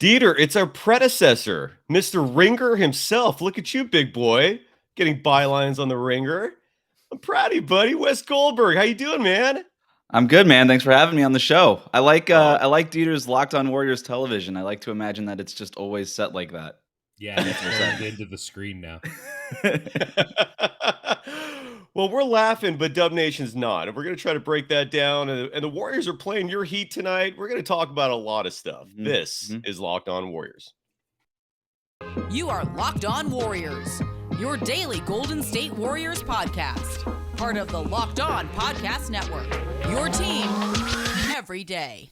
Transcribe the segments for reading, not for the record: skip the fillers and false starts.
Dieter, it's our predecessor, Mr. Ringer himself. Look at you, big boy, getting bylines on the Ringer. I'm proud of you, buddy. Wes Goldberg, how you doing, man? I'm good, man. Thanks for having me on the show. I like Oh. Dieter's Locked On Warriors television. I like to imagine that it's just always set like that. Yeah, that's burned into the screen now. Well, we're laughing, but Dub Nation's not. And we're going to try to break that down. And the Warriors are playing your Heat tonight. We're going to talk about a lot of stuff. This is Locked On Warriors. You are Locked On Warriors, your daily Golden State Warriors podcast. Part of the Locked On Podcast Network, your team every day.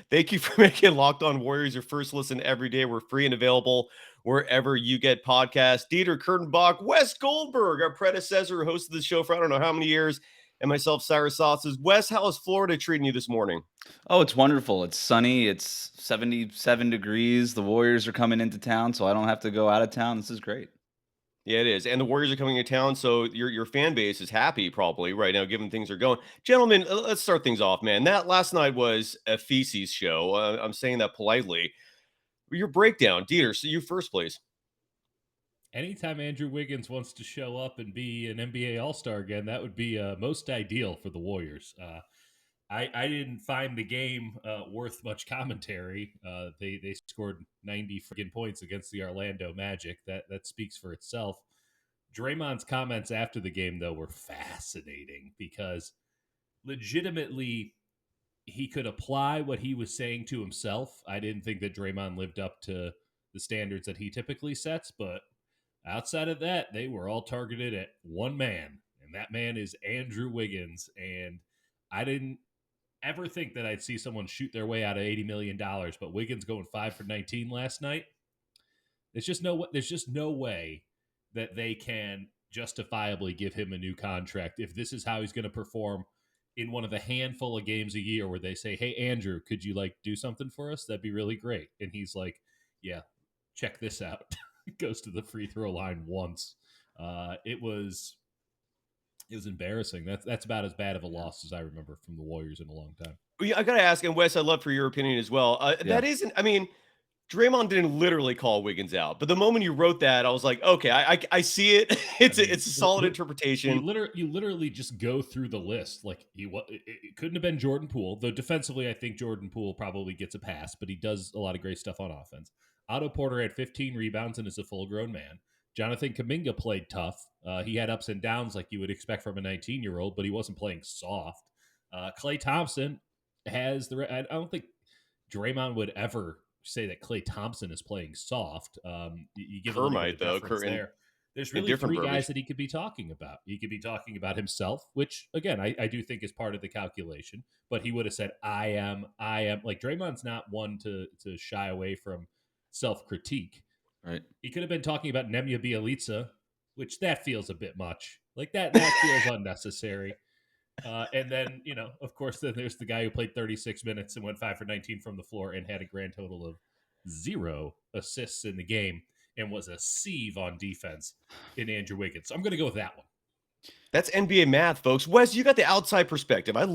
Thank you for making Locked On Warriors your first listen every day. We're free and available wherever you get podcasts. Dieter Kurtenbach, Wes Goldberg, our predecessor, who hosted the show for I don't know how many years, and myself, Cyrus. Saatsaz. Wes, how is Florida treating you this morning? Oh, it's wonderful. It's sunny. It's 77 degrees. The Warriors are coming into town, so I don't have to go out of town. This is great. Yeah, it is. And the Warriors are coming to town, so your fan base is happy probably right now, given things are going. Gentlemen, let's start things off, man. That last night was a feces show. I'm saying that politely. Your breakdown, Dieter, so you first, please. Anytime Andrew Wiggins wants to show up and be an NBA All-Star again, that would be most ideal for the Warriors. I didn't find the game worth much commentary. They scored 90 friggin' points against the Orlando Magic. That speaks for itself. Draymond's comments after the game, though, were fascinating because legitimately he could apply what he was saying to himself. I didn't think that Draymond lived up to the standards that he typically sets, but outside of that, they were all targeted at one man, and that man is Andrew Wiggins. And I didn't ever think that I'd see someone shoot their way out of $80 million, but Wiggins going 5 for 19 last night. There's just no way that they can justifiably give him a new contract if this is how he's going to perform in one of the handful of games a year where they say, "Hey, Andrew, could you do something for us? That'd be really great." And he's like, "Yeah, check this out." Goes to the free throw line once. It was embarrassing. That's about as bad of a loss as I remember from the Warriors in a long time. Well, yeah, I got to ask, and Wes, I'd love for your opinion as well. That isn't, I mean, Draymond didn't literally call Wiggins out, but the moment you wrote that, I was like, okay, I see it. It's a solid interpretation. You literally just go through the list. It couldn't have been Jordan Poole, though defensively, I think Jordan Poole probably gets a pass, but he does a lot of great stuff on offense. Otto Porter had 15 rebounds and is a full-grown man. Jonathan Kuminga played tough. He had ups and downs like you would expect from a 19-year-old, but he wasn't playing soft. Klay Thompson has I don't think Draymond would ever say that Klay Thompson is playing soft. You give Kerr might, though. There. There's really three guys that he could be talking about. He could be talking about himself, which, again, I do think is part of the calculation. But he would have said, I am. Like, Draymond's not one to shy away from self-critique. Right. He could have been talking about Nemanja Bjelica, which that feels a bit much. Like, that feels unnecessary. And then, of course, then there's the guy who played 36 minutes and went 5 for 19 from the floor and had a grand total of 0 assists in the game and was a sieve on defense in Andrew Wiggins. So I'm going to go with that one. That's NBA math, folks. Wes, you got the outside perspective. I would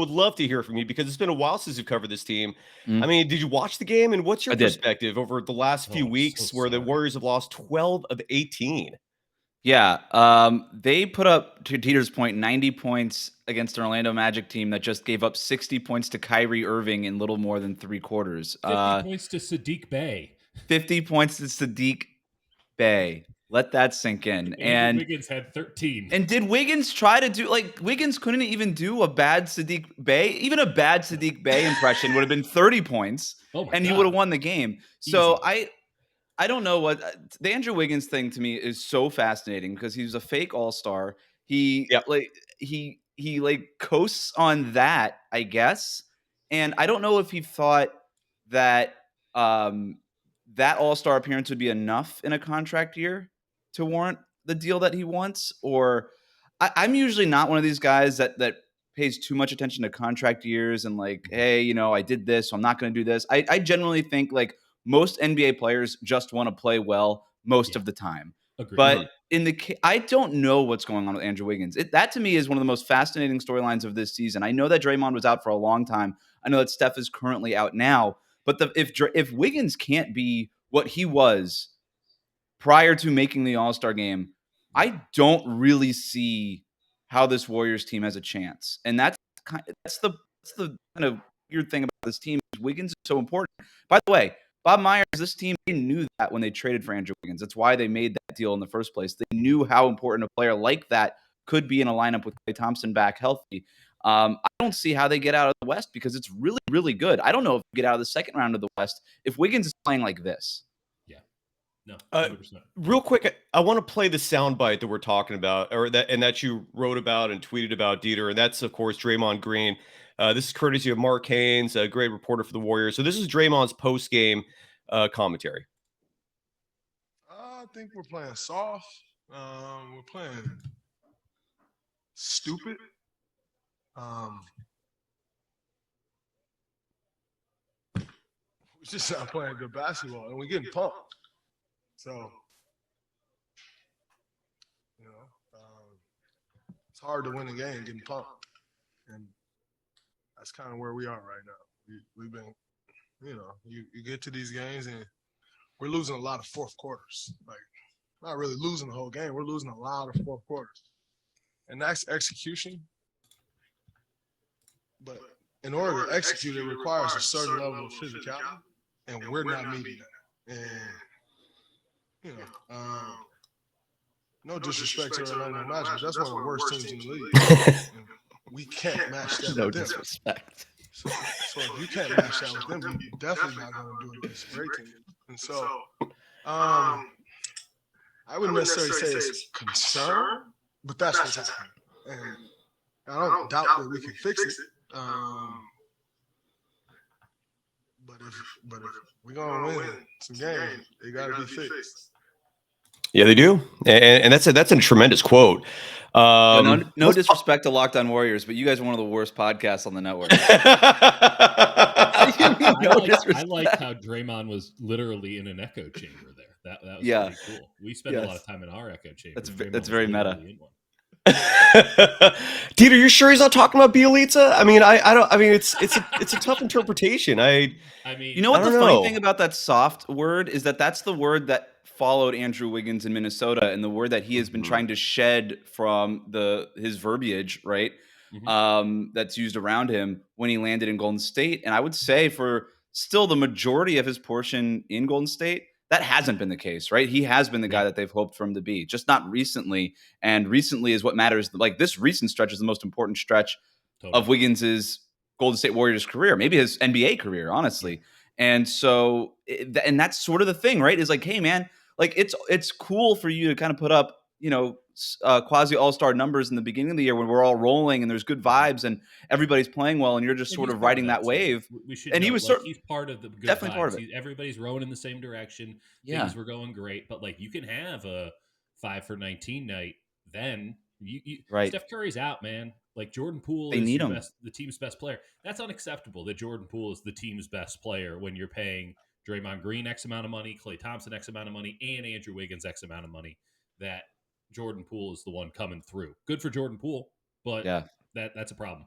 love to hear from you because it's been a while since you've covered this team. I mean, did you watch the game? And what's your perspective over the last few weeks where the Warriors have lost 12 of 18? Yeah. They put up, to Dieter's point, 90 points against an Orlando Magic team that just gave up 60 points to Kyrie Irving in little more than 3 quarters. 50 points to Saddiq Bey. 50 points to Saddiq Bey. Let that sink in. And Wiggins had 13. And did Wiggins try to do, Wiggins couldn't even do a bad Saddiq Bey. Even a bad Saddiq Bey impression would have been 30 points, and he would have won the game. So I don't know what the Andrew Wiggins thing to me is so fascinating because he was a fake all-star. He coasts on that, I guess. And I don't know if he thought that that all-star appearance would be enough in a contract year to warrant the deal that he wants. Or I'm usually not one of these guys that pays too much attention to contract years and like, hey, you know, I did this, so I'm not going to do this. I generally think like most NBA players just want to play well most of the time. Agreed. But I don't know what's going on with Andrew Wiggins. That to me is one of the most fascinating storylines of this season. I know that Draymond was out for a long time. I know that Steph is currently out now. But if Wiggins can't be what he was prior to making the All-Star game, I don't really see how this Warriors team has a chance. And that's the kind of weird thing about this team. Wiggins is so important. By the way, Bob Myers, this team, they knew that when they traded for Andrew Wiggins. That's why they made that deal in the first place. They knew how important a player like that could be in a lineup with Klay Thompson back healthy. I don't see how they get out of the West because it's really, really good. I don't know if they get out of the second round of the West if Wiggins is playing like this. Yeah. No, 100%. Real quick, I want to play the soundbite that we're talking about, that you wrote about and tweeted about, Dieter, and that's, of course, Draymond Green. This is courtesy of Mark Haynes, a great reporter for the Warriors. So this is Draymond's post-game commentary. I think we're playing soft. We're playing stupid. We're just not playing good basketball, and we're getting pumped. So, you know, it's hard to win a game getting pumped, and that's kind of where we are right now. We've been, you know, you get to these games and we're losing a lot of fourth quarters. Like, not really losing the whole game. We're losing a lot of fourth quarters. And that's execution. But in order to execute, it requires a certain level of physicality, and we're not meeting that. And, you know, no disrespect to Orlando Magic, but that's one of the worst teams in the league. We can't match that No with them. disrespect. So if you can't match that with them, you're definitely not going to do it against a great team. And so I wouldn't necessarily say it's concern, but that's what's happening. And I don't doubt that we can fix it. But if we're going to win some games, they got to be fixed. Yeah, they do, and that's a tremendous quote. No disrespect to Locked On Warriors, but you guys are one of the worst podcasts on the network. I like how Draymond was literally in an echo chamber there. That was pretty cool. We spent a lot of time in our echo chamber. That's very meta. Dieter, you're sure he's not talking about Bielitsa? I mean, I don't. I mean, it's a tough interpretation. I mean, you know what the funny thing about that soft word is that's the word that followed Andrew Wiggins in Minnesota, and the word that he has been trying to shed from his verbiage, right? That's used around him when he landed in Golden State. And I would say for still the majority of his portion in Golden State, that hasn't been the case, right? He has been the guy that they've hoped for him to be, just not recently. And recently is what matters. Like, this recent stretch is the most important stretch of Wiggins's Golden State Warriors career, maybe his NBA career, honestly. And so, and that's sort of the thing, right? Is like, hey, man, like it's cool for you to kind of put up, you know, quasi all-star numbers in the beginning of the year when we're all rolling and there's good vibes and everybody's playing well and you're just sort of riding that wave. He was he's part of the good definitely vibes. Part of it. Everybody's rowing in the same direction. Yeah. Things were going great, but like you can have a 5 for 19 night. Then right. Steph Curry's out, man. Like Jordan Poole they is need him. the team's best player. That's unacceptable that Jordan Poole is the team's best player when you're paying Draymond Green X amount of money, Klay Thompson X amount of money, and Andrew Wiggins X amount of money. That Jordan Poole is the one coming through. Good for Jordan Poole, but that's a problem.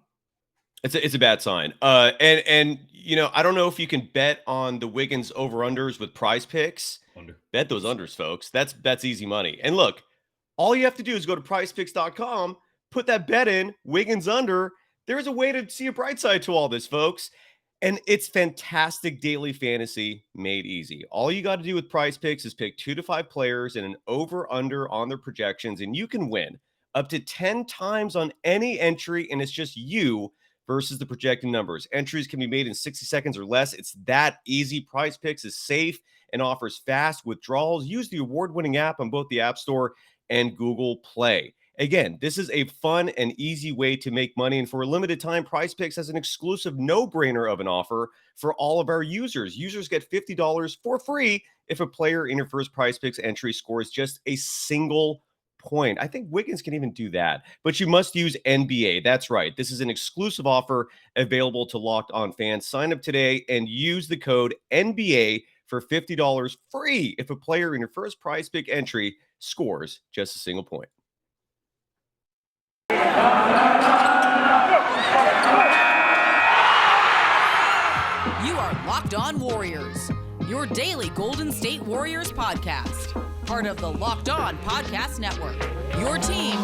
It's a bad sign. And you know, I don't know if you can bet on the Wiggins over-unders with PrizePicks. Bet those unders, folks. That's easy money. And look, all you have to do is go to PrizePicks.com, put that bet in, Wiggins under. There's a way to see a bright side to all this, folks. And it's fantastic daily fantasy made easy. All you got to do with PrizePicks is pick 2 to 5 players and an over-under on their projections, and you can win up to 10 times on any entry, and it's just you versus the projected numbers. Entries can be made in 60 seconds or less. It's that easy. PrizePicks is safe and offers fast withdrawals. Use the award-winning app on both the App Store and Google Play. Again, this is a fun and easy way to make money. And for a limited time, PrizePicks has an exclusive no-brainer of an offer for all of our users. Users get $50 for free if a player in your first PrizePicks entry scores just a single point. I think Wiggins can even do that, but you must use NBA. That's right. This is an exclusive offer available to Locked On fans. Sign up today and use the code NBA for $50 free if a player in your first prize pick entry scores just a single point. You are Locked On Warriors, your daily Golden State Warriors podcast. Part of the Locked On Podcast Network, your team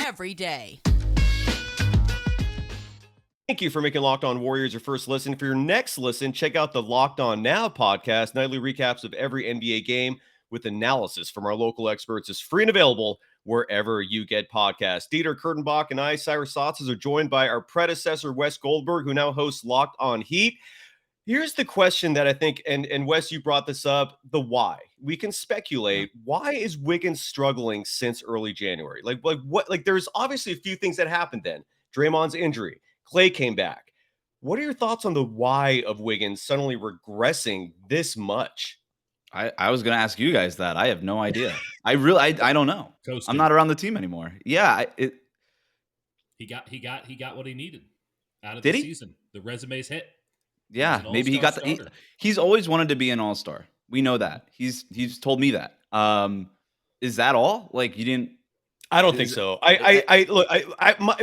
every day. Thank you for making Locked On Warriors your first listen. For your next listen, check out the Locked On Now podcast. Nightly recaps of every NBA game with analysis from our local experts is free and available wherever you get podcasts. Dieter Kurtenbach and I, Cyrus Saatsaz, are joined by our predecessor, Wes Goldberg, who now hosts Locked On Heat. Here's the question that I think, and Wes, you brought this up, the why. We can speculate. Why is Wiggins struggling since early January? Like what? Like there's obviously a few things that happened then. Draymond's injury. Klay came back. What are your thoughts on the why of Wiggins suddenly regressing this much? I was going to ask you guys that. I have no idea. I don't know. Coasting. I'm not around the team anymore. Yeah. He got what he needed out of Did the he? season. The resume's hit. Yeah, maybe he got he's always wanted to be an all-star. We know that. He's told me that. Is that all? Like you didn't? I don't think so.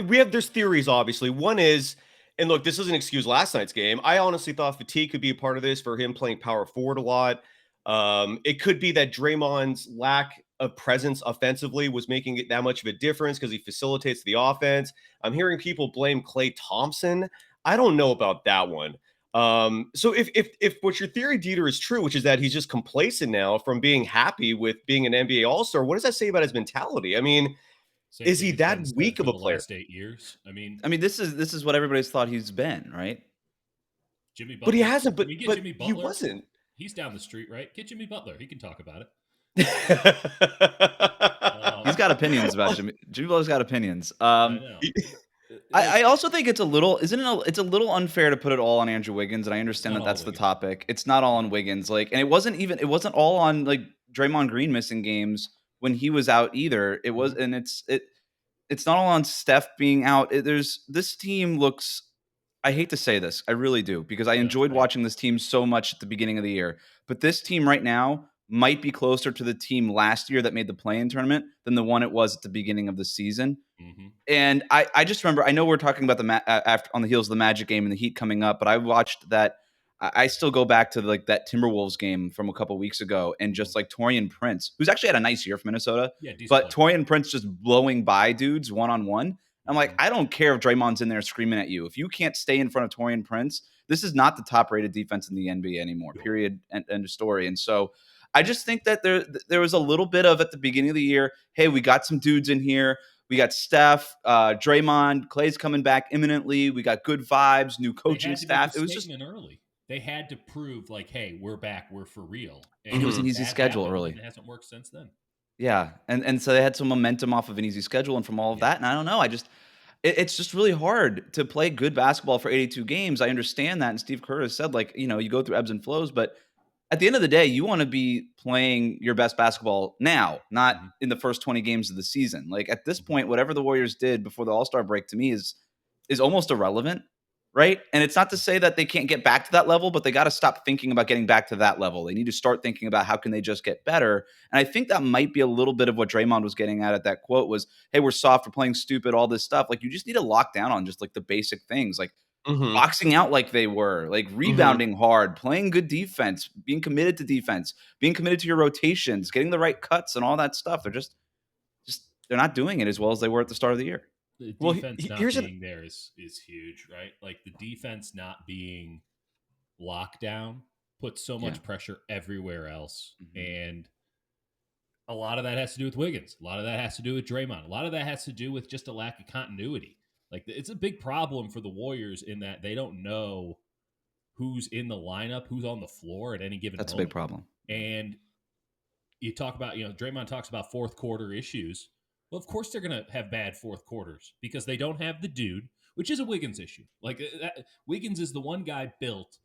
There's theories, obviously. One is, and look, this doesn't excuse last night's game. I honestly thought fatigue could be a part of this for him playing power forward a lot. It could be that Draymond's lack of presence offensively was making it that much of a difference because he facilitates the offense. I'm hearing people blame Klay Thompson. I don't know about that one. So if what your theory, Dieter, is true, which is that he's just complacent now from being happy with being an NBA All-Star, what does that say about his mentality? I mean, is he that weak of a player? Last 8 years. I mean, this is what everybody's thought he's been, right? Jimmy Butler. But he hasn't. But Jimmy Butler? He wasn't. He's down the street, right? Get Jimmy Butler. He can talk about it. He's got opinions about Jimmy. Jimmy Butler's got opinions. I know. I also think it's a little, it's a little unfair to put it all on Andrew Wiggins, and I understand that that's the topic. It's not all on Wiggins, and it wasn't all on like Draymond Green missing games when he was out either. It was, and it's not all on Steph being out. This team looks. I hate to say this, I really do, because I enjoyed watching this team so much at the beginning of the year. But this team right now might be closer to the team last year that made the play-in tournament than the one it was at the beginning of the season. Mm-hmm. And I just remember, I know we're talking about on the heels of the Magic game and the Heat coming up, but I watched that. I still go back to like that Timberwolves game from a couple weeks ago, and just like Taurean Prince, who's actually had a nice year for Minnesota, but Taurean Prince just blowing by dudes one-on-one. I'm like, I don't care if Draymond's in there screaming at you. If you can't stay in front of Taurean Prince, this is not the top-rated defense in the NBA anymore, period, end of story. And so I just think that there was a little bit of, at the beginning of the year, hey, we got some dudes in here. We got Steph, Draymond, Klay's coming back imminently. We got good vibes, new coaching staff. It was just early. They had to prove like, hey, we're back, we're for real. And it was an easy schedule early. It hasn't worked since then. Yeah, and so they had some momentum off of an easy schedule and from all of that. And I don't know, it's just really hard to play good basketball for 82 games. I understand that, and Steve Kerr has said, like, you go through ebbs and flows, but at the end of the day, you want to be playing your best basketball now, not in the first 20 games of the season. Like at this point, whatever the Warriors did before the All-Star break to me is almost irrelevant, right? And it's not to say that they can't get back to that level, but they got to stop thinking about getting back to that level. They need to start thinking about how can they just get better. And I think that might be a little bit of what Draymond was getting at that quote was, hey, we're soft, we're playing stupid, all this stuff. Like you just need to lock down on just like the basic things, like boxing out like they were, like rebounding hard, playing good defense, being committed to defense, being committed to your rotations, getting the right cuts and all that stuff. They're just they're not doing it as well as they were at the start of the year. The defense not being there is huge, right? Like the defense not being locked down puts so much pressure everywhere else. And a lot of that has to do with Wiggins. A lot of that has to do with Draymond. A lot of that has to do with just a lack of continuity. Like it's a big problem for the Warriors in that they don't know who's in the lineup, who's on the floor at any given moment. That's a big problem. And you talk about, Draymond talks about fourth quarter issues. Well, of course they're going to have bad fourth quarters because they don't have the dude, which is a Wiggins issue. Like Wiggins is the one guy built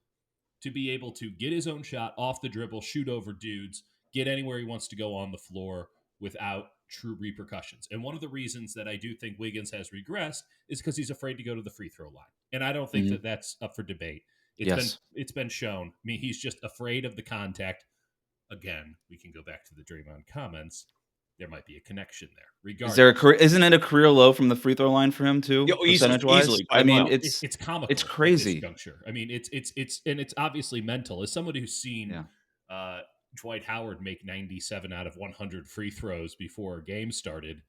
to be able to get his own shot off the dribble, shoot over dudes, get anywhere he wants to go on the floor without true repercussions. And one of the reasons that I do think Wiggins has regressed is because he's afraid to go to the free throw line. And I don't think that that's up for debate. It's been shown. I mean, he's just afraid of the contact. Again, we can go back to the Draymond comments. There might be a connection there. Regardless, isn't it a career low from the free throw line for him too? Percentage-wise, easily. I mean, it's comical. It's crazy. At this juncture. I mean, it's obviously mental. As somebody who's seen Dwight Howard make 97 out of 100 free throws before a game started,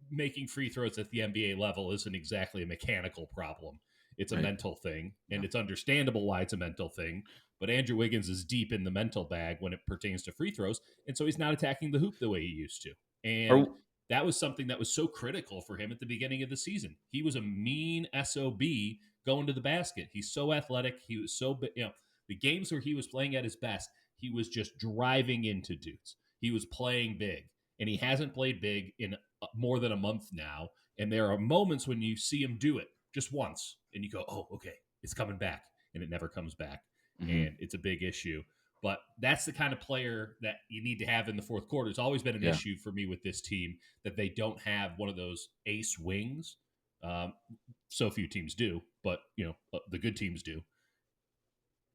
making free throws at the NBA level isn't exactly a mechanical problem. It's a mental thing, and it's understandable why it's a mental thing. But Andrew Wiggins is deep in the mental bag when it pertains to free throws, and so he's not attacking the hoop the way he used to. And that was something that was so critical for him at the beginning of the season. He was a mean SOB going to the basket. He's so athletic. He was so, the games where he was playing at his best, he was just driving into dudes. He was playing big, and he hasn't played big in more than a month now. And there are moments when you see him do it just once, and you go, oh, okay, it's coming back, and it never comes back. And it's a big issue. But that's the kind of player that you need to have in the fourth quarter. It's always been an issue for me with this team that they don't have one of those ace wings. So few teams do, but the good teams do.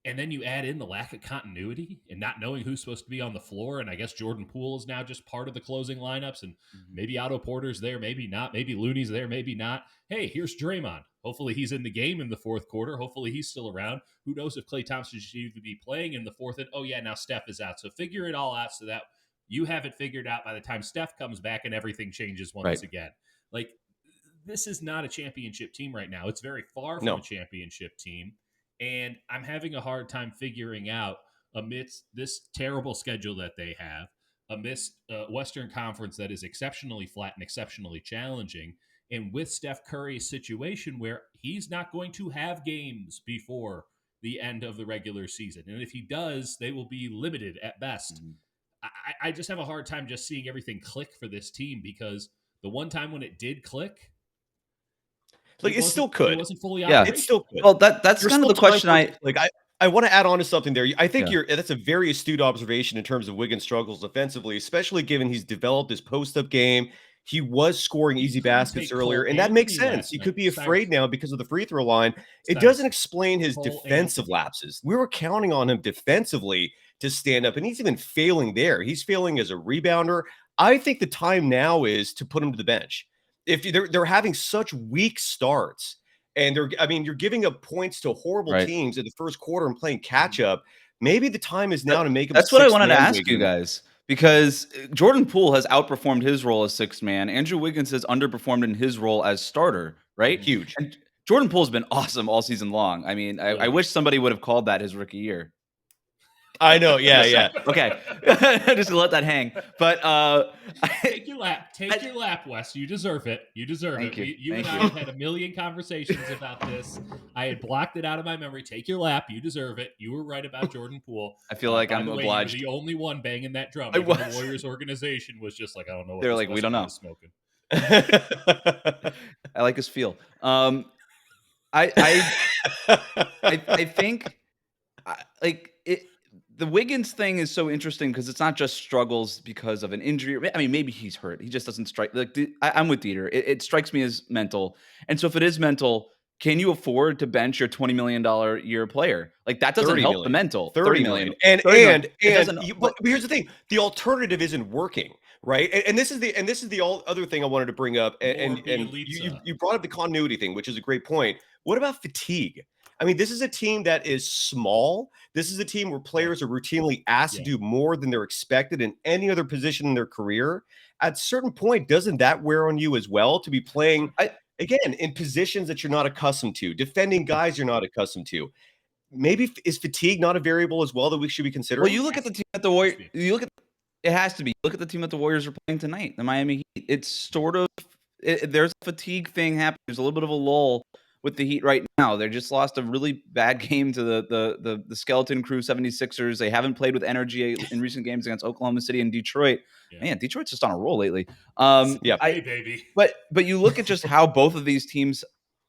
And then you add in the lack of continuity and not knowing who's supposed to be on the floor. And I guess Jordan Poole is now just part of the closing lineups. And maybe Otto Porter's there, maybe not. Maybe Looney's there, maybe not. Hey, here's Draymond. Hopefully he's in the game in the fourth quarter. Hopefully he's still around. Who knows if Klay Thompson should even be playing in the fourth. And now Steph is out. So figure it all out so that you have it figured out by the time Steph comes back and everything changes once again. Like, this is not a championship team right now. It's very far from a championship team. And I'm having a hard time figuring out, amidst this terrible schedule that they have, amidst a Western Conference that is exceptionally flat and exceptionally challenging, and with Steph Curry's situation where he's not going to have games before the end of the regular season. And if he does, they will be limited at best. I just have a hard time just seeing everything click for this team, because the one time when it did click, it still could. It wasn't fully operational. It still could. Well, that's kind of the question I want to add on to something there. I think that's a very astute observation in terms of Wiggins' struggles defensively, especially given he's developed his post-up game. He was scoring easy baskets earlier, and that makes sense. He could be afraid now because of the free throw line. It doesn't explain his defensive lapses. We were counting on him defensively to stand up, and he's even failing there. He's failing as a rebounder. I think the time now is to put him to the bench. If they're having such weak starts, and you're giving up points to horrible teams in the first quarter and playing catch up. Maybe the time is now to make him. That's what I wanted to ask you guys, because Jordan Poole has outperformed his role as sixth man. Andrew Wiggins has underperformed in his role as starter, right? Huge. And Jordan Poole's been awesome all season long. I mean, I wish somebody would have called that his rookie year. I know. Yeah. Okay. Just to let that hang. But take your lap, Wes. You deserve it. Thank it. You. You and I have had a million conversations about this. I had blocked it out of my memory. Take your lap. You deserve it. You were right about Jordan Poole. I feel like I'm obliged. You were the only one banging that drum. The Warriors organization was just like, I don't know what they're like, we don't know. Smoking. I like his feel. I think the Wiggins thing is so interesting because it's not just struggles because of an injury. I mean, maybe he's hurt. He just doesn't strike. I'm with Dieter. It strikes me as mental. And so if it is mental, can you afford to bench your $20 million year player? Like, that doesn't help the mental. $30 million. But here's the thing: the alternative isn't working, right? And this is the other thing I wanted to bring up. And you brought up the continuity thing, which is a great point. What about fatigue? I mean, this is a team that is small. This is a team where players are routinely asked to do more than they're expected in any other position in their career. At a certain point, doesn't that wear on you as well to be playing, again, in positions that you're not accustomed to, defending guys you're not accustomed to? Maybe is fatigue not a variable as well that we should be considering? Well, you look at the team at the Warriors. It has to be. Look at the team that the Warriors are playing tonight, the Miami Heat. It's sort of there's a fatigue thing happening. There's a little bit of a lull with the Heat right now. They just lost a really bad game to the Skeleton Crew 76ers. They haven't played with energy in recent games against Oklahoma City and Detroit. Yeah. Man, Detroit's just on a roll lately. Hey, baby. But you look at just how both of these teams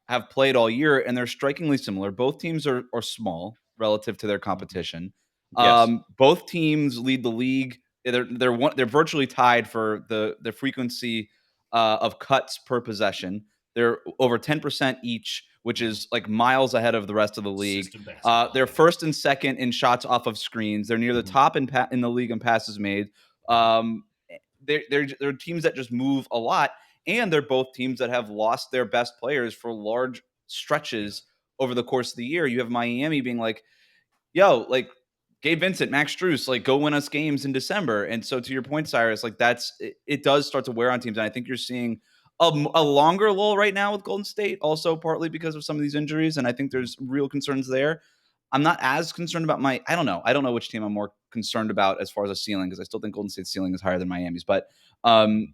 have played all year, and they're strikingly similar. Both teams are small relative to their competition. Yes. Both teams lead the league they're virtually tied for the frequency of cuts per possession. They're over 10% each, which is like miles ahead of the rest of the league. System basketball, They're first and second in shots off of screens. They're near the top in the league in passes made. They're teams that just move a lot, and they're both teams that have lost their best players for large stretches over the course of the year. You have Miami being like, yo, like Gabe Vincent, Max Strus, like go win us games in December. And so to your point, Cyrus, like it does start to wear on teams. And I think you're seeing a longer lull right now with Golden State, also partly because of some of these injuries. And I think there's real concerns there. I'm not as concerned about I don't know. I don't know which team I'm more concerned about as far as a ceiling, because I still think Golden State's ceiling is higher than Miami's. But I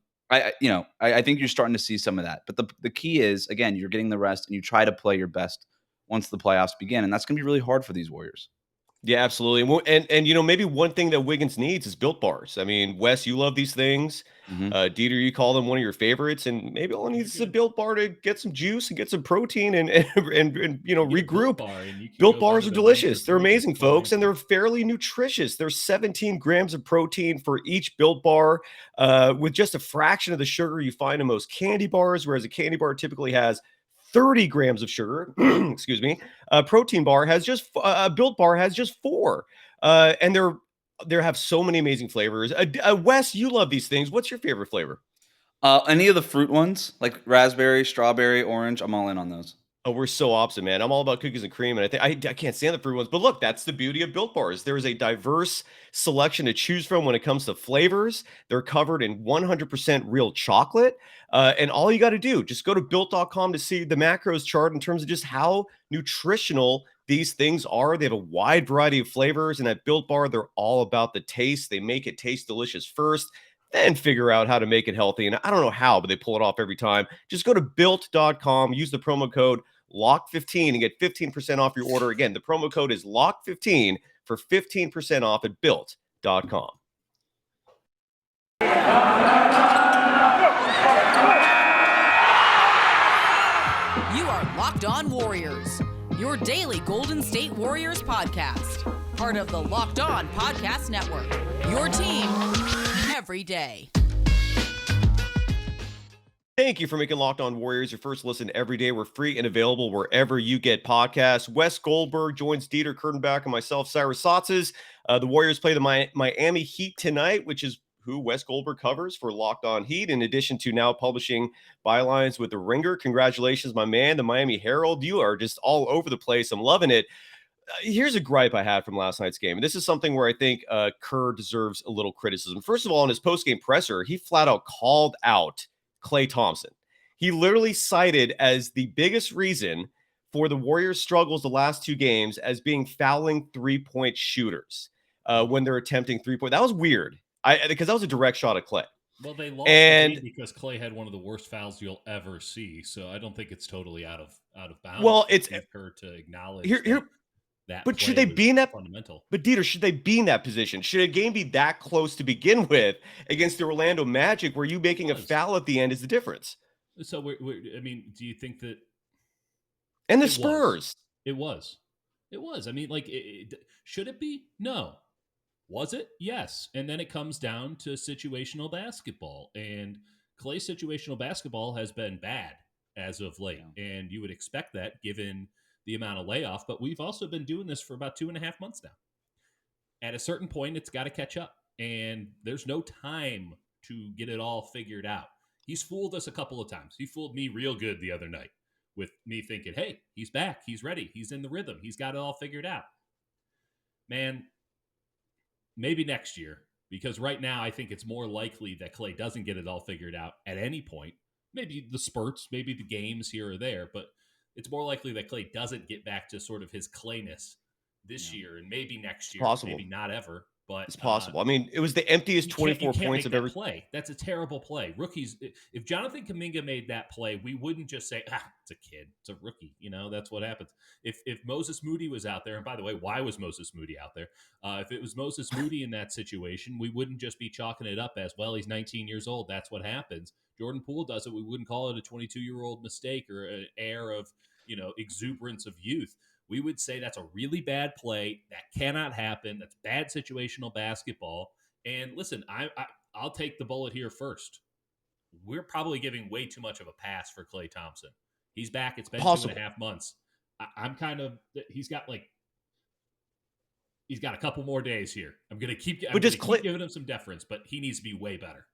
think you're starting to see some of that. But the key is, again, you're getting the rest and you try to play your best once the playoffs begin. And that's going to be really hard for these Warriors. Yeah, absolutely. And maybe one thing that Wiggins needs is Built Bars. I mean, Wes, you love these things. Dieter, you call them one of your favorites, and maybe all it needs is a Built Bar to get some juice and get some protein and regroup. Built Bars are delicious. They're amazing, folks, and they're fairly nutritious. There's 17 grams of protein for each Built Bar, with just a fraction of the sugar you find in most candy bars, whereas a candy bar typically has 30 grams of sugar. Excuse me. A protein bar has just a Built Bar has just 4, and they have so many amazing flavors. Wes, you love these things. What's your favorite flavor? Any of the fruit ones, like raspberry, strawberry, orange. I'm all in on those. Oh, we're so opposite, man. I'm all about cookies and cream, and I can't stand the fruit ones. But look, that's the beauty of Built Bars. There is a diverse selection to choose from when it comes to flavors. They're covered in 100% real chocolate, and all you got to do, just go to Built.com to see the macros chart in terms of just how nutritional these things are. They have a wide variety of flavors, and at Built Bar, they're all about the taste. They make it taste delicious first, then figure out how to make it healthy. And I don't know how, but they pull it off every time. Just go to Built.com, use the promo code LOCK15 and get 15% off your order. Again, the promo code is LOCK15 for 15% off at Built.com. You are Locked On Warriors, your daily Golden State Warriors podcast. Part of the Locked On Podcast Network, your team every day. Thank you for making Locked On Warriors your first listen every day. We're free and available wherever you get podcasts. Wes Goldberg joins Dieter Kurtenbach and myself, Cyrus Saatsaz. The Warriors play the Miami Heat tonight, which is who Wes Goldberg covers for Locked On Heat, in addition to now publishing bylines with the Ringer. Congratulations, my man, the Miami Herald. You are just all over the place. I'm loving it. Here's a gripe I had from last night's game. And this is something where I think Kerr deserves a little criticism. First of all, in his postgame presser, he flat out called out Klay Thompson. He literally cited as the biggest reason for the Warriors' struggles the last 2 games as being fouling 3-point shooters when they're attempting 3-point. That was weird, because that was a direct shot at Klay. Well, they lost the game because Klay had one of the worst fouls you'll ever see. So I don't think it's totally out of bounds. Well, it's Kerr to acknowledge that. But should they be in that fundamental? But Dieter, should they be in that position? Should a game be that close to begin with against the Orlando Magic, where you making a foul at the end is the difference? So I mean, do you think that? And the Spurs. It was. I mean, like, should it be? No. Was it? Yes. And then it comes down to situational basketball, and Klay's situational basketball has been bad as of late, and you would expect that given the amount of layoff, but we've also been doing this for about 2.5 months now. At a certain point, it's got to catch up, and there's no time to get it all figured out. He's fooled us a couple of times. He fooled me real good the other night with me thinking, hey, he's back, he's ready, he's in the rhythm, he's got it all figured out. Man, maybe next year, because right now I think it's more likely that Klay doesn't get it all figured out at any point. Maybe the spurts, maybe the games here or there, but it's more likely that Klay doesn't get back to sort of his Klayness this year, and maybe next year, maybe not ever. But it's possible. I mean, it was the emptiest 24 points of every play. That's a terrible play. Rookies. If Jonathan Kuminga made that play, we wouldn't just say, it's a kid, it's a rookie. You know, that's what happens. If Moses Moody was out there, and by the way, why was Moses Moody out there? If it was Moses Moody in that situation, we wouldn't just be chalking it up as, well, he's 19 years old. That's what happens. Jordan Poole does it. We wouldn't call it a 22-year-old mistake or an air of, exuberance of youth. We would say that's a really bad play. That cannot happen. That's bad situational basketball. And listen, I'll take the bullet here first. We're probably giving way too much of a pass for Klay Thompson. He's back. It's been 2.5 months. I'm kind of he's got a couple more days here. I'm gonna keep giving him some deference, but he needs to be way better.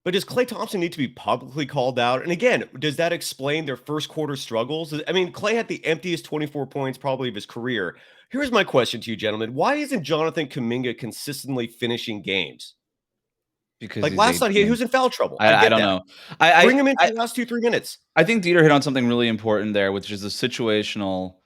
But does Klay Thompson need to be publicly called out? And again, does that explain their first quarter struggles? I mean, Klay had the emptiest 24 points probably of his career. Here's my question to you, gentlemen. Why isn't Jonathan Kuminga consistently finishing games? Because like last night, he was in foul trouble. I don't know. Bring him in for the last 2-3 minutes. I think Dieter hit on something really important there, which is the situational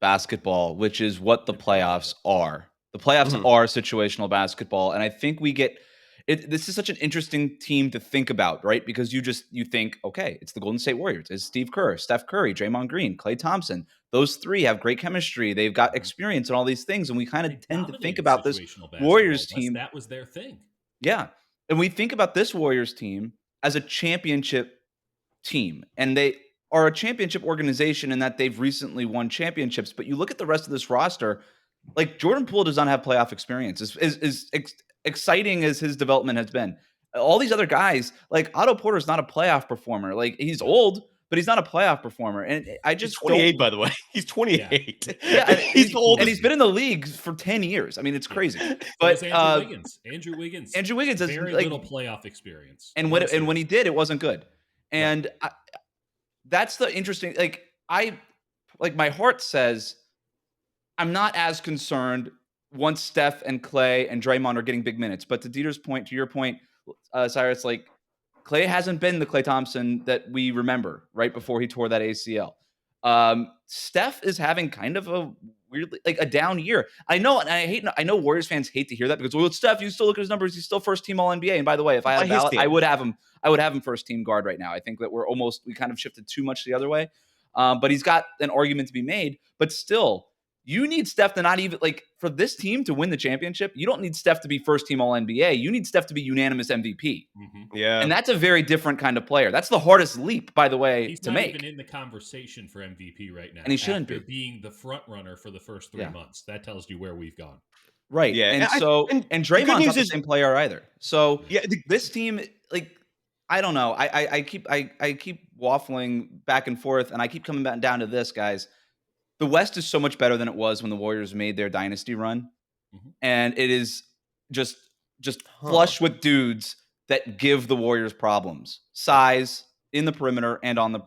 basketball, which is what the playoffs are. The playoffs are situational basketball. And I think we get it. This is such an interesting team to think about, right? Because you think, okay, it's the Golden State Warriors. It's Steve Kerr, Steph Curry, Draymond Green, Klay Thompson. Those three have great chemistry. They've got experience and all these things. And we kind of tend to think about this Warriors team. That was their thing. Yeah. And we think about this Warriors team as a championship team. And they are a championship organization in that they've recently won championships. But you look at the rest of this roster, like Jordan Poole does not have playoff experience. As exciting as his development has been. All these other guys, like Otto Porter is not a playoff performer. Like he's old, but he's not a playoff performer. And I just he's 28, by the way. He's 28. Yeah, and he's old, and he's been in the league for 10 years. I mean, it's crazy. But Andrew Wiggins has very little playoff experience. And when he did, it wasn't good. And that's the interesting. Like my heart says, I'm not as concerned once Steph and Klay and Draymond are getting big minutes. But to Dieter's point, to your point, Cyrus, like Klay hasn't been the Klay Thompson that we remember right before he tore that ACL. Steph is having kind of a weirdly like a down year. I know, and I know Warriors fans hate to hear that because, well, Steph, you still look at his numbers, he's still first team All NBA. And by the way, if I had a ballot, I would have him first team guard right now. I think that we kind of shifted too much the other way. But he's got an argument to be made. But still, you need Steph to not even like for this team to win the championship. You don't need Steph to be first team All NBA. You need Steph to be unanimous MVP. Mm-hmm. Yeah, and that's a very different kind of player. That's the hardest leap, by the way, to make. He's not even in the conversation for MVP right now, and he shouldn't be being the front runner for the first 3 months. That tells you where we've gone. Right. Yeah, and Draymond's not the same player either. So this team, like, I don't know. I keep waffling back and forth, and I keep coming back down to this, guys. The West is so much better than it was when the Warriors made their dynasty run. Mm-hmm. And it is just flush with dudes that give the Warriors problems. Size in the perimeter and on the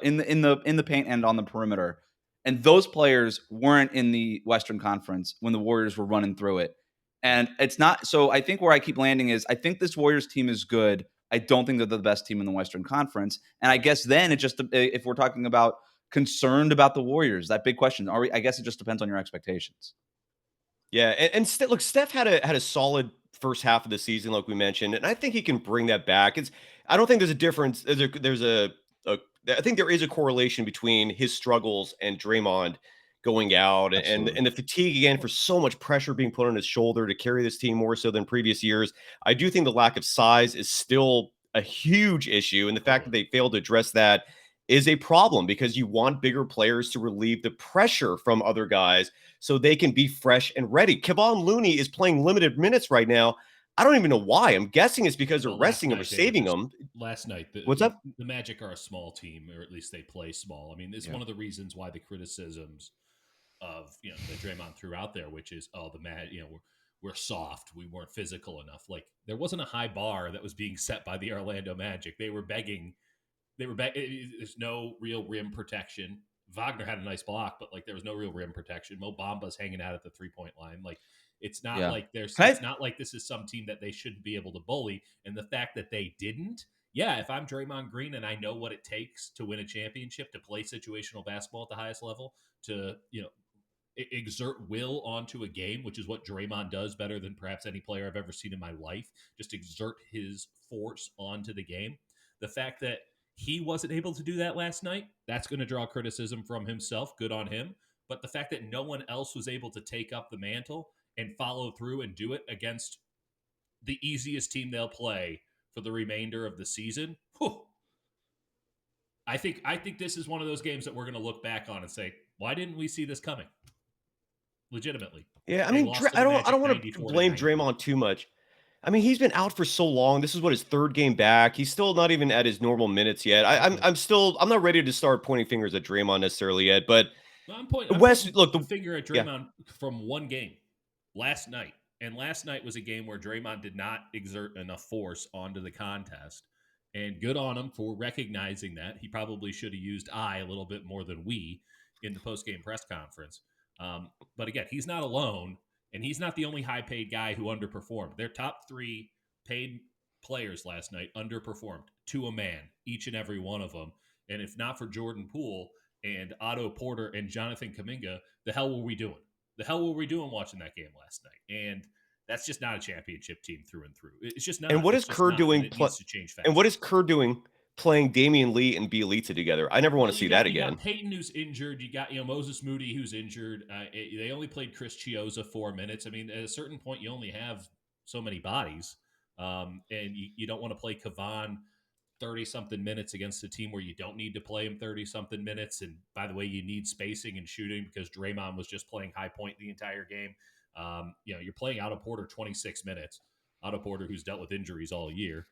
in the paint and on the perimeter. And those players weren't in the Western Conference when the Warriors were running through it. And it's not so I think where I keep landing is I think this Warriors team is good. I don't think they're the best team in the Western Conference. And I guess then it just if we're talking about concerned about the Warriors, that big question. I guess it just depends on your expectations. Yeah, and look, Steph had a solid first half of the season, like we mentioned, and I think he can bring that back. I don't think there's a difference. I think there is a correlation between his struggles and Draymond going out and the fatigue again for so much pressure being put on his shoulder to carry this team more so than previous years. I do think the lack of size is still a huge issue, and the fact that they failed to address that is a problem because you want bigger players to relieve the pressure from other guys so they can be fresh and ready. Kevon Looney is playing limited minutes right now. I don't even know why. I'm guessing it's because they're resting him or saving him. Last night, what's up? The Magic are a small team, or at least they play small. I mean, this is one of the reasons why the criticisms of that Draymond threw out there, which is we're soft, we weren't physical enough. Like there wasn't a high bar that was being set by the Orlando Magic. They were begging. There's no real rim protection. Wagner had a nice block, but like there was no real rim protection. Mo Bamba's hanging out at the 3-point line. Like it's not like it's not like this is some team that they shouldn't be able to bully. And the fact that they didn't, if I'm Draymond Green and I know what it takes to win a championship, to play situational basketball at the highest level, to exert will onto a game, which is what Draymond does better than perhaps any player I've ever seen in my life. Just exert his force onto the game. The fact that he wasn't able to do that last night, that's going to draw criticism from himself. Good on him. But the fact that no one else was able to take up the mantle and follow through and do it against the easiest team they'll play for the remainder of the season, I think this is one of those games that we're going to look back on and say, why didn't we see this coming? Legitimately. Yeah, I mean, I don't want to blame Draymond too much. I mean, he's been out for so long. This is what his third game back. He's still not even at his normal minutes yet. I'm not ready to start pointing fingers at Draymond necessarily yet. But No, Wes, pointing look, the finger at Draymond from one game last night. And last night was a game where Draymond did not exert enough force onto the contest. And good on him for recognizing that. He probably should have used I a little bit more than we in the post-game press conference. But again, he's not alone, and he's not the only high-paid guy who underperformed. Their top 3 paid players last night underperformed to a man, each and every one of them. And if not for Jordan Poole and Otto Porter and Jonathan Kuminga, the hell were we doing? The hell were we doing watching that game last night? And that's just not a championship team through and through. It's just not. And what is Kerr doing? It needs to change fast. And what is Kerr doing playing Damian Lee and Bjelica together? I never want to see that again. You got Peyton, who's injured. You got Moses Moody, who's injured. They only played Chris Chiozza 4 minutes. I mean, at a certain point, you only have so many bodies, and you don't want to play Kavan 30-something minutes against a team where you don't need to play him 30-something minutes. And by the way, you need spacing and shooting because Draymond was just playing high point the entire game. You're playing Otto Porter 26 minutes. Otto Porter, who's dealt with injuries all year.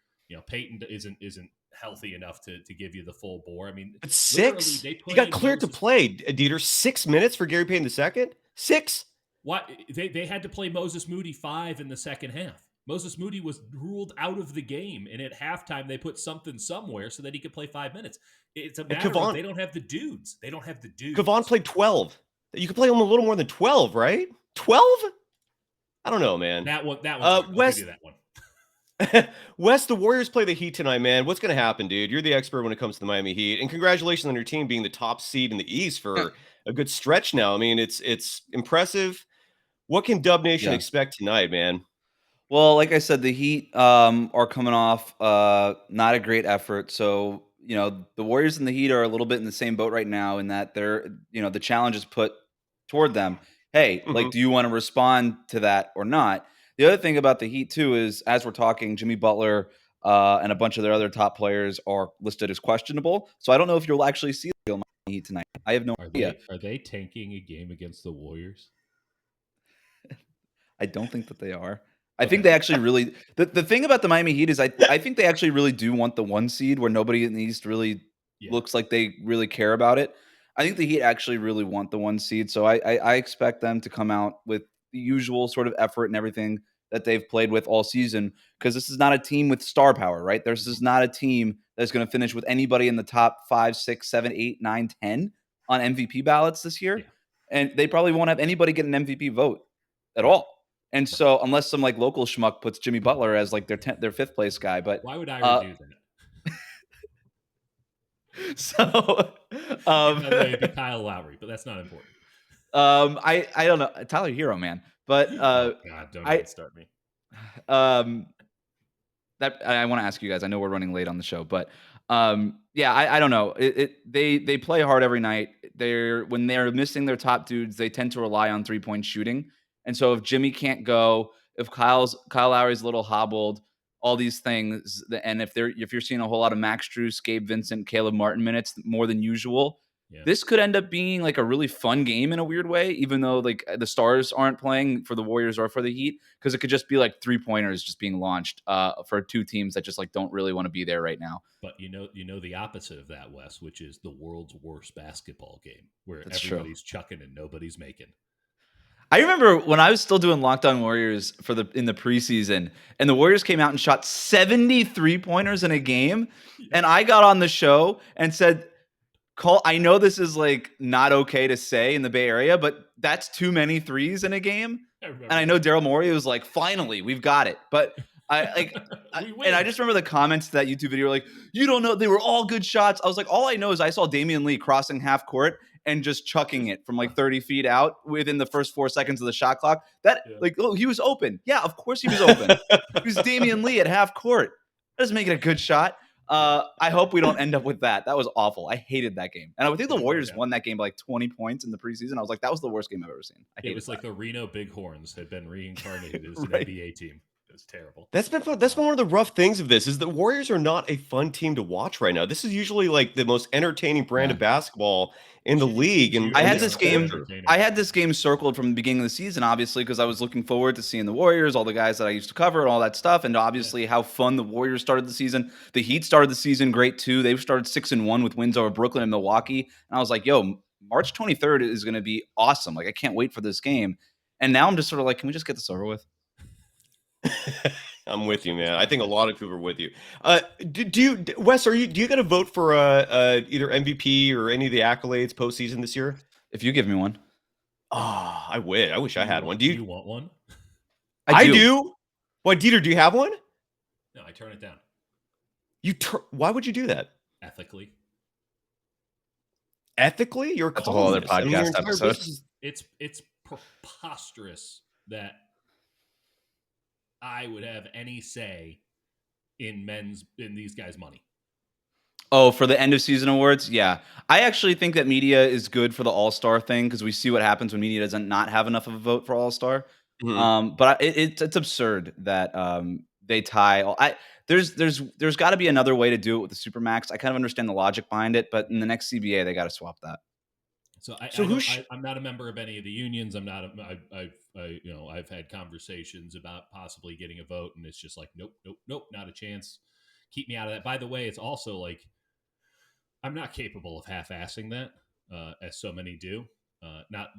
Peyton isn't healthy enough to give you the full bore. I mean, but 6. He got cleared to play. Dieter, 6 minutes for Gary Payton II. 6. What they had to play Moses Moody 5 in the second half. Moses Moody was ruled out of the game, and at halftime they put something somewhere so that he could play 5 minutes. It's a matter of they don't have the dudes. They don't have the dudes. Kavan played 12. You could play him a little more than 12, right? 12? I don't know, man. That one. Wes, I'll give you that one. Wes, the Warriors play the Heat tonight, man. What's going to happen, dude? You're the expert when it comes to the Miami Heat, and congratulations on your team being the top seed in the East for a good stretch now. I mean, it's impressive. What can Dub Nation expect tonight, man? Well, like I said, the Heat are coming off not a great effort. So, the Warriors and the Heat are a little bit in the same boat right now in that they're, the challenge is put toward them. Hey, do you want to respond to that or not? The other thing about the Heat, too, is as we're talking, Jimmy Butler and a bunch of their other top players are listed as questionable. So I don't know if you'll actually see the Miami Heat tonight. I have no idea. Are they tanking a game against the Warriors? I don't think that they are. I think they actually really the thing about the Miami Heat is I think they actually really do want the 1 seed where nobody in the East really looks like they really care about it. I think the Heat actually really want the 1 seed. So I expect them to come out with the usual sort of effort and everything that they've played with all season because this is not a team with star power, right? This is not a team that's going to finish with anybody in the top 5, 6, 7, 8, 9, 10 on MVP ballots this year. Yeah. And they probably won't have anybody get an MVP vote at all. And so, unless some local schmuck puts Jimmy Butler as their 5th place guy, but why would I do that? So, by the way, it'd be Kyle Lowry, but that's not important. I don't know, Tyler Herro, man, but God, don't even start me. That I want to ask you guys. I know we're running late on the show, but I don't know. They play hard every night. When they're missing their top dudes, they tend to rely on 3-point shooting. And so if Jimmy can't go, if Kyle Lowry's a little hobbled, all these things, and if you're seeing a whole lot of Max Strus, Gabe Vincent, Caleb Martin minutes more than usual, this could end up being a really fun game in a weird way, even though the stars aren't playing for the Warriors or for the Heat, because it could just be 3-pointers just being launched for 2 teams that just don't really want to be there right now. But you know the opposite of that, Wes, which is the world's worst basketball game where everybody's chucking and nobody's making. I remember when I was still doing Locked On Warriors in the preseason, and the Warriors came out and shot 73 pointers in a game, and I got on the show and said, I know this is not okay to say in the Bay Area, but that's too many threes in a game. And I know Daryl Morey was like, finally, we've got it. But I just remember the comments to that YouTube video you don't know, they were all good shots. I was like, all I know is I saw Damian Lee crossing half court and just chucking it from 30 feet out within the first 4 seconds of the shot clock. He was open. Yeah, of course he was open. He was Damian Lee at half court. That doesn't make it a good shot. I hope we don't end up with that. That was awful. I hated that game. And I think the Warriors won that game by 20 points in the preseason. I was like, that was the worst game I've ever seen. It was like the Reno Bighorns had been reincarnated as an NBA team. was terrible. That's been fun. That's been one of the rough things of this is the Warriors are not a fun team to watch right now. This is usually like the most entertaining brand of basketball in the league. And I and had this this is game. culture. I had this game circled from the beginning of the season, obviously, because I was looking forward to seeing the Warriors, all the guys that I used to cover, and all that stuff, and obviously how fun the Warriors started the season. The Heat started the season great too. They started 6-1 with wins over Brooklyn and Milwaukee, and I was like, "Yo, March 23rd is going to be awesome! Like, I can't wait for this game." And now I'm just sort of like, "Can we just get this over with?" I'm with you, man. I think a lot of people are with you. Do you, Wes? Do you get a vote for either MVP or any of the accolades postseason this year? If you give me one. Oh, I wish I had one. Do you want one? I do. Why, Dieter? Do you have one? No, I turn it down. Why would you do that? Ethically. Ethically, you're That's a whole other podcast episode. It's preposterous that I would have any say in these guys' money. Oh, for the end of season awards? Yeah. I actually think that media is good for the All-Star thing because we see what happens when media doesn't not have enough of a vote for All-Star. Mm-hmm. But it's absurd that they tie. There's got to be another way to do it with the Supermax. I kind of understand the logic behind it, but in the next CBA, they got to swap that. So I'm not a member of any of the unions. I'm not. I've had conversations about possibly getting a vote, and it's just like, nope, not a chance. Keep me out of that. By the way, it's also like I'm not capable of half-assing that, as so many do. Not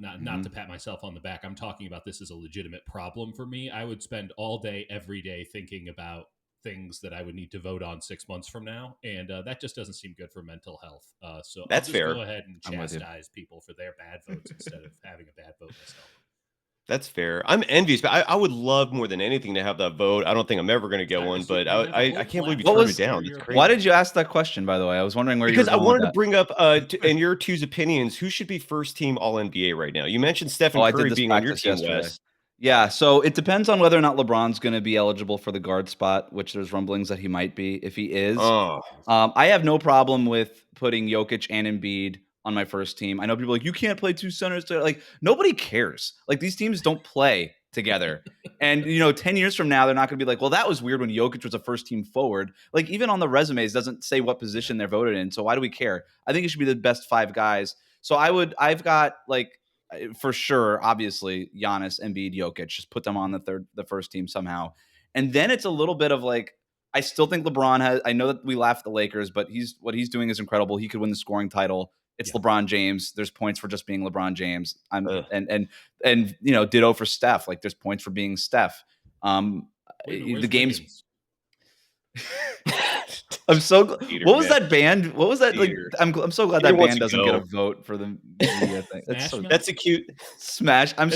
to pat myself on the back. I'm talking about this as a legitimate problem for me. I would spend all day, every day, thinking about things that I would need to vote on 6 months from now, and that just doesn't seem good for mental health. So that's I'll just fair. Go ahead and chastise people for their bad votes instead of having a bad vote myself. That's fair. I'm envious, but I would love more than anything to have that vote. I don't think I'm ever going to get one, but I can't believe you turned it down. That's crazy. Why did you ask that question, by the way? I was wondering where because you were going I wanted with to bring up, in your two's opinions, who should be first team All NBA right now? You mentioned Stephen Curry being on your team, Wes. Yeah, so it depends on whether or not LeBron's going to be eligible for the guard spot, which there's rumblings that he might be. If he is, I have no problem with putting Jokic and Embiid on my first team. I know people are like, you can't play two centers. Like, nobody cares. Like, these teams don't play together. And, 10 years from now, they're not going to be like, well, that was weird when Jokic was a first team forward. Like, even on the resumes, doesn't say what position they're voted in. So why do we care? I think it should be the best five guys. So I've got like, for sure, obviously, Giannis, Embiid, Jokic, just put them on the first team somehow. And then it's a little bit of like, I still think LeBron has, I know that we laugh at the Lakers, but what he's doing is incredible. He could win the scoring title. It's LeBron James. There's points for just being LeBron James. And ditto for Steph. Like, there's points for being Steph. The game's I'm so what was that band? What was that like? I'm so glad that band doesn't get a vote for the media thing. That's a cute Smash. I'm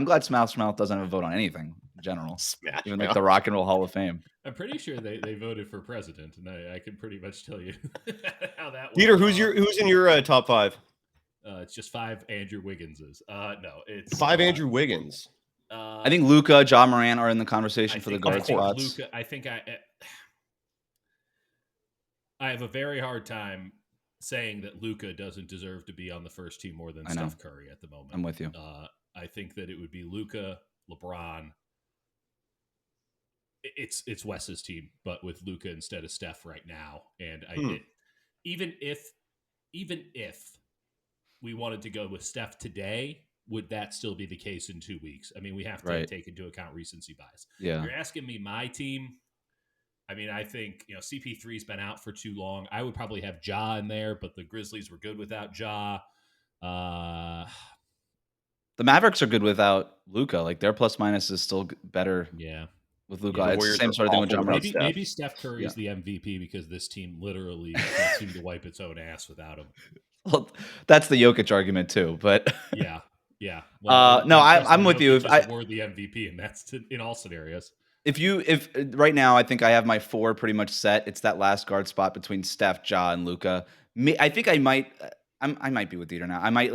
glad Smash Mouth doesn't have a vote on anything in general. Even like the Rock and Roll Hall of Fame. I'm pretty sure they voted for president, and I can pretty much tell you how that went. Peter, who's in your top five? It's just 5 Andrew Wigginses. No, it's 5 Andrew Wiggins. I think Luka, Ja Morant are in the conversation for the guard spots. Luka, I think I have a very hard time saying that Luka doesn't deserve to be on the first team more than Steph Curry at the moment. I'm with you. I think that it would be Luka, LeBron. It's Wes's team, but with Luka instead of Steph right now. And even if we wanted to go with Steph today, would that still be the case in 2 weeks? I mean, we have to take into account recency bias. Yeah. You're asking me my team. I mean, I think, CP3's been out for too long. I would probably have Ja in there, but the Grizzlies were good without Ja. The Mavericks are good without Luka. Like, their plus minus is still better. Yeah. With Luka. It's the same sort of thing with Ja Morant. Maybe Steph Curry is the MVP because this team literally can't seem to wipe its own ass without him. Well, that's the Jokic argument too, but yeah. Well, no, I'm with you. If we're the MVP, and that's in all scenarios. If right now, I think I have my 4 pretty much set. It's that last guard spot between Steph, Ja, and Luka. I think I might be with Dieter now. I might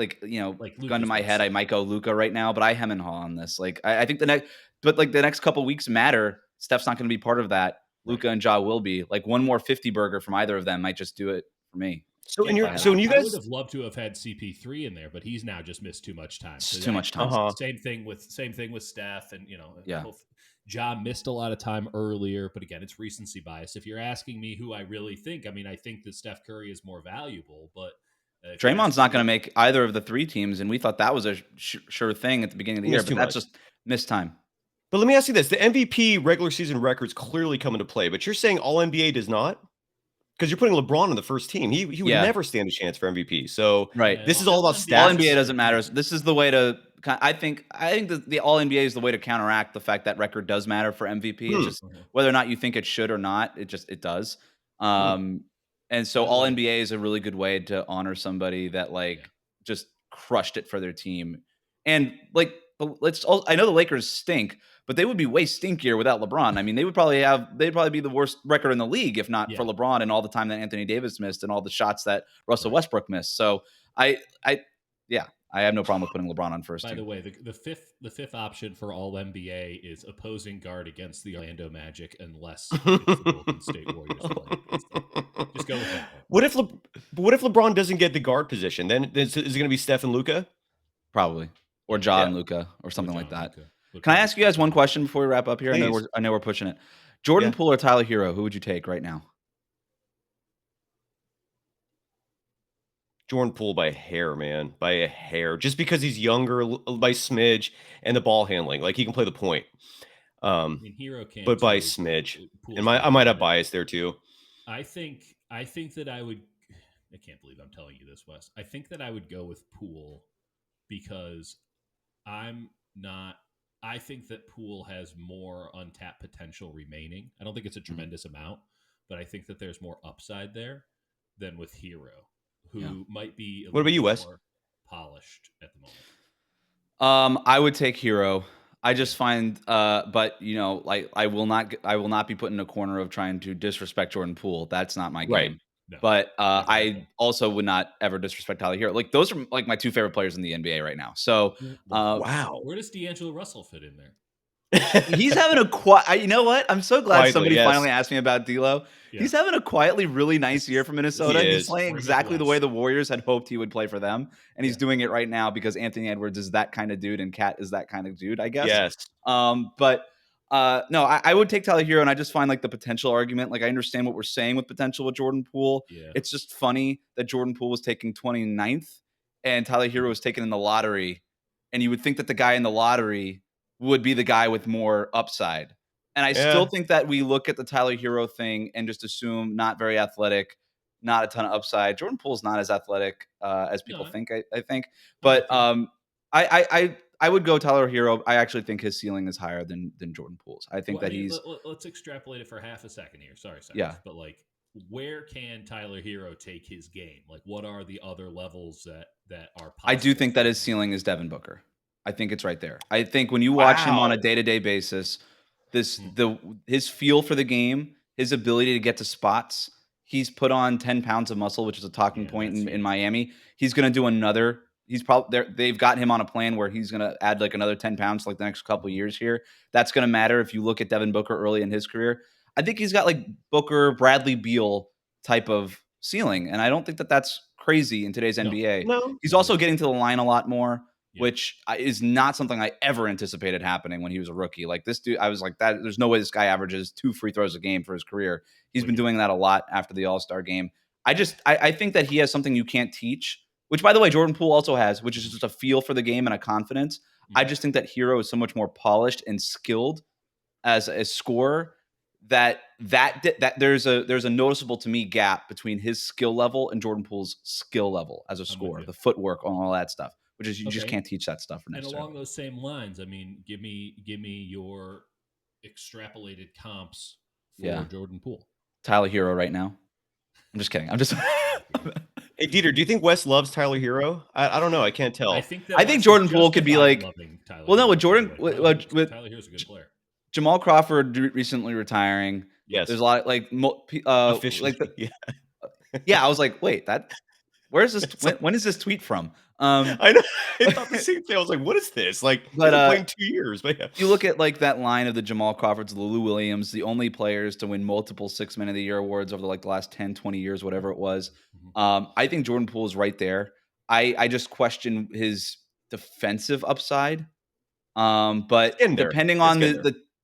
gun to my head, I might go Luka right now, but I hem and haw on this. Like, I think the next couple weeks matter. Steph's not going to be part of that. Luka and Ja will be. Like, one more 50 burger from either of them might just do it for me. I would have loved to have had CP3 in there, but he's now just missed too much time. Too much time. Same thing with Steph, and Ja missed a lot of time earlier, but again, it's recency bias. If you're asking me who I really think, I mean, I think that Steph Curry is more valuable, but Draymond's not going to make either of the 3 teams, and we thought that was a sure thing at the beginning of the year, but that's just missed time. But let me ask you this. The MVP regular season records clearly come into play, but you're saying all NBA does not? Because you're putting LeBron on the first team. He would never stand a chance for MVP. So this is all about stats. All NBA doesn't matter. This is the way to I think that the all NBA is the way to counteract the fact that record does matter for MVP. It's just whether or not you think it should or not, it does. And so all NBA is a really good way to honor somebody that just crushed it for their team. And I know the Lakers stink, but they would be way stinkier without LeBron. I mean, they'd probably be the worst record in the league if not for LeBron and all the time that Anthony Davis missed and all the shots that Russell Westbrook missed. So I have no problem with putting LeBron on first. By the way, the fifth option for all NBA is opposing guard against the Orlando Magic unless it's the Golden State Warriors play. Just go with that one. What if LeBron doesn't get the guard position? Then is it going to be Steph and Luka? Probably. Or Ja and Luka or something like that. Can I ask you guys one question before we wrap up here? I know we're pushing it. Jordan Poole or Tyler Herro, who would you take right now? Jordan Poole by a hair, man. By a hair. Just because he's younger by smidge and the ball handling. He can play the point. Herro can't. But by smidge. And I might have bias there too. I think that I would. I can't believe I'm telling you this, Wes. I think that I would go with Poole because I think that Poole has more untapped potential remaining. I don't think it's a tremendous amount, but I think that there's more upside there than with Herro, who might be what about you, Wes? More polished at the moment. I would take Herro. I just find, but I will not be put in a corner of trying to disrespect Jordan Poole. That's not my game. Right. No. But I also would not ever disrespect Tyler Herro. Those are my 2 favorite players in the NBA right now. So wow, where does D'Angelo Russell fit in there? He's having you know what? I'm so glad somebody finally asked me about D'Lo. Yeah. He's having a quietly really nice year for Minnesota. He's playing exactly the way the Warriors had hoped he would play for them, and he's doing it right now because Anthony Edwards is that kind of dude and Cat is that kind of dude, I guess. Yes. But no, I would take Tyler Herro, and I just find the potential argument. I understand what we're saying with potential with Jordan Poole. Yeah. It's just funny that Jordan Poole was taking 29th and Tyler Herro was taken in the lottery, and you would think that the guy in the lottery would be the guy with more upside. And I still think that we look at the Tyler Herro thing and just assume not very athletic, not a ton of upside. Jordan Poole's not as athletic as people think, I think. But I would go Tyler Herro. I actually think his ceiling is higher than Jordan Poole's. I think he's... Let's extrapolate it for half a second here. Sorry, Cyrus. Yeah. But where can Tyler Herro take his game? What are the other levels that are possible? I do think that his ceiling is Devin Booker. I think it's right there. I think when you watch him on a day-to-day basis, his feel for the game, his ability to get to spots, he's put on 10 pounds of muscle, which is a talking point in Miami. He's going to do another. He's probably they've got him on a plan where he's going to add another 10 pounds the next couple of years here. That's going to matter if you look at Devin Booker early in his career. I think he's got Booker, Bradley Beal type of ceiling, and I don't think that that's crazy in today's NBA. No. He's also getting to the line a lot more. Which is not something I ever anticipated happening when he was a rookie. This dude, I was like, that. There's no way this guy averages 2 free throws a game for his career. He's been doing that a lot after the All-Star game. I think that he has something you can't teach, which, by the way, Jordan Poole also has, which is just a feel for the game and a confidence. I just think that Herro is so much more polished and skilled as a scorer that there's a noticeable to me gap between his skill level and Jordan Poole's skill level as a scorer, the footwork and all that stuff. Which is you just can't teach that stuff. And along those same lines, I mean, give me your extrapolated comps for Jordan Poole. Tyler Herro right now. I'm just kidding. Hey, Dieter, do you think Wes loves Tyler Herro? I don't know. I can't tell. I think Jordan Poole could be with Jordan. With Tyler Herro's a good player. Jamal Crawford recently retiring. Yes, there's a lot officially. I was like, wait, where is this? When is this tweet from? I know. I thought the same thing. I was like, "What is this?" But playing 2 years. But you look at that line of the Jamal Crawfords, the Lou Williams, the only players to win multiple 6 Man of the Year awards over the last 10, 20 years, whatever it was. I think Jordan Poole is right there. I just question his defensive upside. But depending on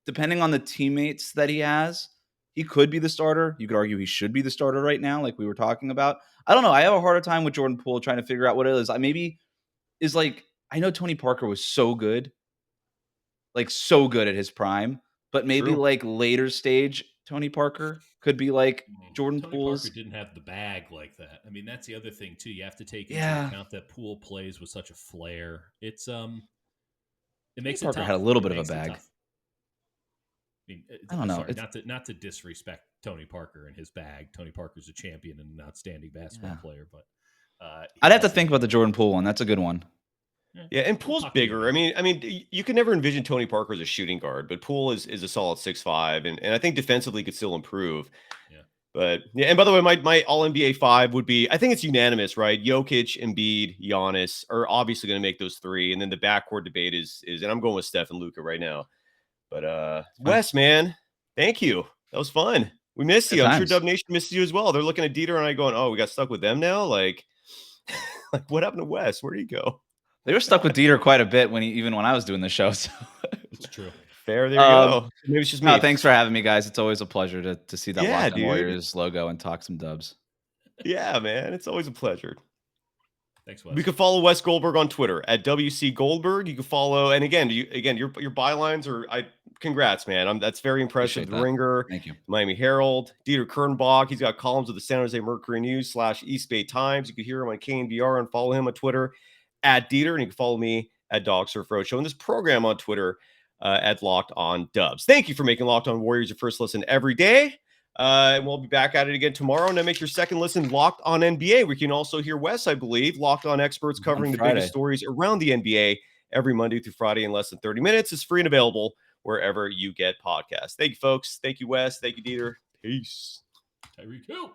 depending on the teammates that he has, he could be the starter. You could argue he should be the starter right now, like we were talking about. I don't know. I have a harder time with Jordan Poole trying to figure out what it is. I know Tony Parker was so good, like so good at his prime, but maybe True. like later stage Tony Parker could be like Jordan Tony Poole's. Parker didn't have the bag like that. I mean, that's the other thing too. You have to take into Yeah. account that Poole plays with such a flair. It makes Parker it tough. had a little It bit of a makes it bag. tough. I mean, I don't know. Sorry, not to disrespect Tony Parker and his bag. Tony Parker's a champion and an outstanding basketball player, but I'd have to think about the Jordan Poole one. That's a good one. Yeah, and Poole's bigger. I mean, you can never envision Tony Parker as a shooting guard, but Poole is a solid 6'5", and I think defensively could still improve. Yeah. But yeah, and by the way, my All NBA 5 would be, I think it's unanimous, right? Jokic, Embiid, Giannis are obviously going to make those three, and then the backcourt debate is, and I'm going with Steph and Luka right now. But Wes, man, thank you. That was fun. We missed you. I'm sure Dub Nation missed you as well. They're looking at Dieter and I going, "Oh, we got stuck with them now." Like what happened to Wes? Where'd he go? They were stuck with Dieter quite a bit when I was doing the show. So it's true. Fair, there you go. Maybe it's just me. Thanks for having me, guys. It's always a pleasure to see that Locked On Warriors logo and talk some Dubs. Yeah, man, it's always a pleasure. Thanks, Wes. We can follow Wes Goldberg on Twitter at WC Goldberg. You can follow, and again, your bylines are, congrats, man. That's very impressive. The Ringer, thank you. Miami Herald, Dieter Kurtenbach. He's got columns of the San Jose Mercury News / East Bay Times. You can hear him on KNBR and follow him on Twitter at Dieter, and you can follow me at Dog Surf Roadshow and this program on Twitter at Locked On Dubs. Thank you for making Locked On Warriors your first listen every day. And we'll be back at it again tomorrow. And then make your second listen Locked On NBA. We can also hear Wes, I believe, Locked On experts covering the biggest stories around the NBA every Monday through Friday in less than 30 minutes. It's free and available wherever you get podcasts. Thank you, folks. Thank you, Wes. Thank you, Dieter. Peace. Tyreek Hill.